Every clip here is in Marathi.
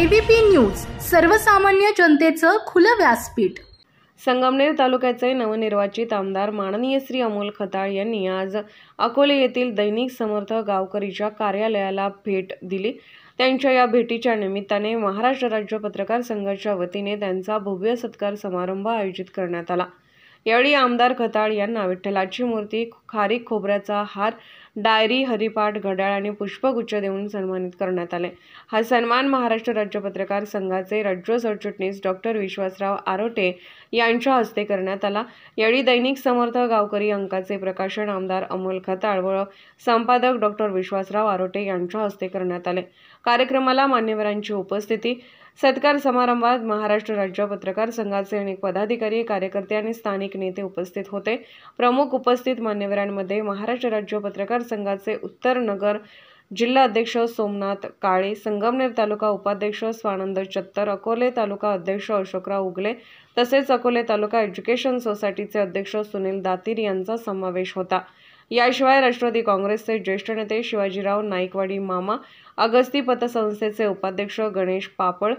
एबीपी न्यूज, सर्वसामान्य जनतेचं खुलं व्यासपीठ। संगमनेर तालुक्याचे नवनिर्वाचित आमदार माननीय श्री अमोल खताळ यांनी आज अकोले येथील दैनिक समर्थ गावकरीच्या कार्यालयाला भेट दिली। त्यांच्या या भेटीच्या निमित्ताने महाराष्ट्र राज्य पत्रकार संघाच्या वतीने त्यांचा भव्य सत्कार समारंभ आयोजित करण्यात आला। यावेळी आमदार खताळ यांना विठ्ठलाची मूर्ती, खारीक खोबऱ्याचा हार, डायरी, हरिपाठ, घड्याळ आणि पुष्पगुच्छ देऊन सन्मानित करण्यात आले। हा सन्मान महाराष्ट्र राज्य पत्रकार संघाचे राज्य सरचिटणीस डॉक्टर विश्वासराव आरोटे यांच्या हस्ते करण्यात आला। यावेळी दैनिक समर्थ गावकरी अंकाचे प्रकाशन आमदार अमोल खताळ व संपादक डॉक्टर विश्वासराव आरोटे यांच्या हस्ते करण्यात आले। कार्यक्रमाला मान्यवरांची उपस्थिती। सत्कार समारंभात महाराष्ट्र राज्य पत्रकार संघाचे अनेक पदाधिकारी, कार्यकर्ते आणि स्थानिक नेते उपस्थित होते। प्रमुख उपस्थित मान्यवरांमध्ये महाराष्ट्र राज्य पत्रकार संघाचे उत्तर नगर जिल्हा अध्यक्ष सोमनाथ काळे, संगमनेर तालुका उपाध्यक्ष स्वानंद चत्तर, अकोले तालुका अध्यक्ष अशोकराव उगले तसेच अकोले तालुका एज्युकेशन सोसायटीचे अध्यक्ष सुनील दातीर यांचा समावेश होता। याशिवाय राष्ट्रवादी काँग्रेसचे ज्येष्ठ नेते शिवाजीराव नाईकवाडी मामा, अगस्ती पतसंस्थेचे उपाध्यक्ष गणेश पापळ,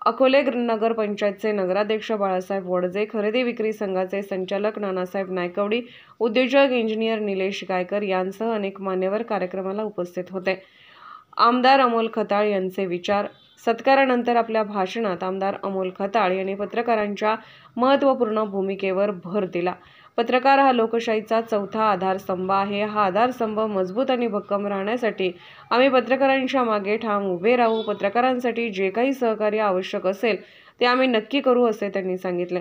अकोले नगर पंचायतचे नगराध्यक्ष बाळासाहेब वडजे, खरेदी विक्री संघाचे संचालक नानासाहेब नायकवडी, उद्योजक इंजिनियर निलेश गायकर यांसह अनेक मान्यवर कार्यक्रमाला उपस्थित होते। आमदार अमोल खताळ यांचे विचार। सत्कारानंतर आपल्या भाषणात आमदार अमोल खताळ यांनी पत्रकारांच्या महत्त्वपूर्ण भूमिकेवर भर दिला। पत्रकार हा लोकशाहीचा चौथा आधारस्तंभ आहे। हा आधारस्तंभ मजबूत आणि भक्कम राहण्यासाठी आम्ही पत्रकारांच्या मागे ठाम उभे राहू। पत्रकारांसाठी जे काही सहकार्य आवश्यक असेल ते आम्ही नक्की करू, असे त्यांनी सांगितले।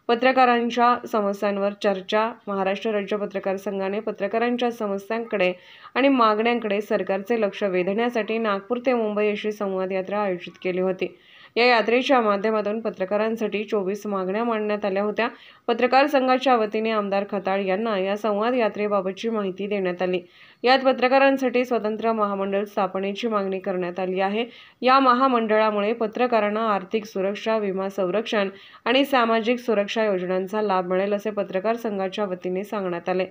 पत्रकारांच्या समस्यांवर चर्चा। महाराष्ट्र राज्य पत्रकार संघाने पत्रकारांच्या समस्यांकडे आणि मागण्यांकडे सरकारचे लक्ष वेधण्यासाठी नागपूर ते मुंबई अशी संवाद यात्रा आयोजित केली होती। या यात्रेच्या माध्यमातून पत्रकारांसाठी 24 मागण्या मांडण्यात आल्या होत्या। पत्रकार संघाच्या वतीने आमदार खताळ यांना या संवाद यात्रेबाबतची माहिती देण्यात आली। यात पत्रकारांसाठी स्वतंत्र महामंडळ स्थापनेची मागणी करण्यात आली आहे। या महामंडळामुळे पत्रकारांना आर्थिक सुरक्षा, विमा संरक्षण आणि सामाजिक सुरक्षा योजनांचा लाभ मिळेल, असे पत्रकार संघाच्या वतीने सांगण्यात आले।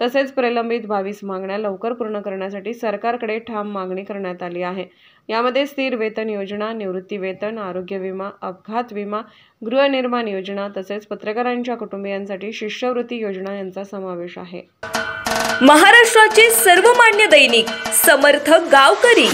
तसेच प्रलंबित 22 मागण्या लवकर पूर्ण करण्यासाठी सरकारकडे ठाम मागणी करण्यात आली आहे। यामध्ये स्थिर वेतन योजना, निवृत्ती वेतन, आरोग्य विमा, अपघात विमा, गृहनिर्माण योजना तसेच पत्रकारांच्या कुटुंबियांसाठी शिष्यवृत्ती योजना यांचा समावेश आहे। महाराष्ट्राचे सर्वमान्य दैनिक समर्थ गावकरी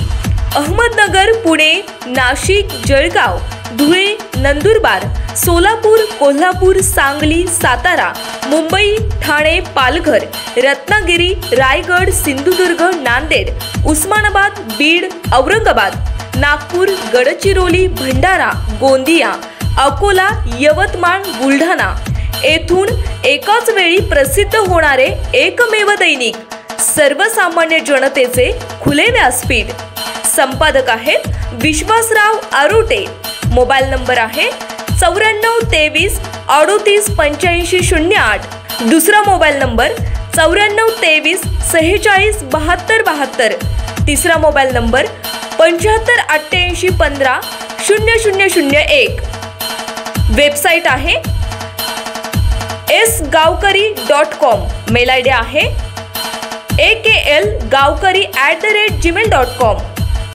अहमदनगर, पुणे, नाशिक, जळगाव, धुळे, नंदुरबार, सोलापूर, कोल्हापूर, सांगली, सातारा, मुंबई, ठाणे, पालघर, रत्नागिरी, रायगड, सिंधुदुर्ग, नांदेड, उस्मानाबाद, बीड, औरंगाबाद, नागपूर, गडचिरोली, भंडारा, गोंदिया, अकोला, यवतमाळ, बुलढाणा येथून एकाच वेळी प्रसिद्ध होणारे एकमेव दैनिक, सर्वसामान्य जनतेचे खुले व्यासपीठ। संपादक आहेत विश्वासराव आरोटे। मोबाईल नंबर आहे 9423 38 85 08। दुसरा मोबाईल नंबर 9423 46 72 72। तिसरा मोबाईल नंबर 75 88 15 0001। वेबसाईट आहे sgavkari.com। मेल आयडी आहे aklgavkari@gmail.com।